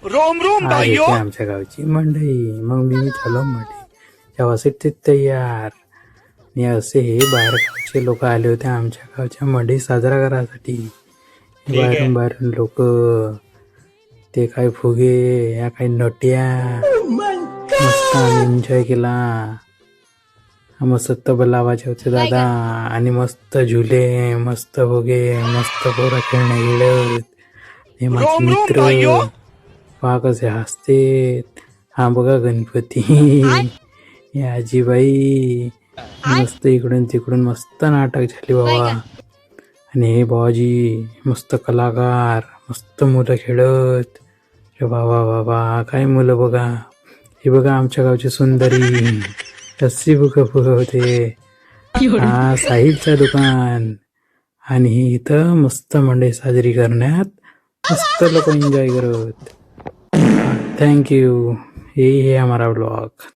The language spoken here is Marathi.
रोम रोम आज भाइयों. येते आमच्या गावची मंडई. मग मी झालो मंडई तेव्हासाठी तयार. आणि असे हे बाहेर गावचे लोक आले होते आमच्या गावच्या मंडई साजरा करायसाठी. बाहेरून बाहेरून लोक, ते काय फुगे, या काही नट्या, मस्त आम्ही एन्जॉय केला. मस्त तबला आवाज होते दादा, आणि मस्त झुले, मस्त फुगे, मस्त पोरं खेळणे गेलं. हे माझे रोम रोम मित्र भाइयों. पहा कसे हसते. हा बघा गणपती, हे आजीबाई, मस्त इकडून तिकडून मस्त नाटक झाली बाबा. आणि हे बाबाजी मस्त कलाकार, मस्त मुलं खेळत. रे बाबा बाबा, काय मुलं बघा. हे बघा आमच्या गावची सुंदरी कशी बघा होते. हा साहिलचं दुकान. आणि इथं मस्त मंडई साजरी करण्यात मस्त लोक एन्जॉय करत. Thank you. ये हमारा ब्लॉग.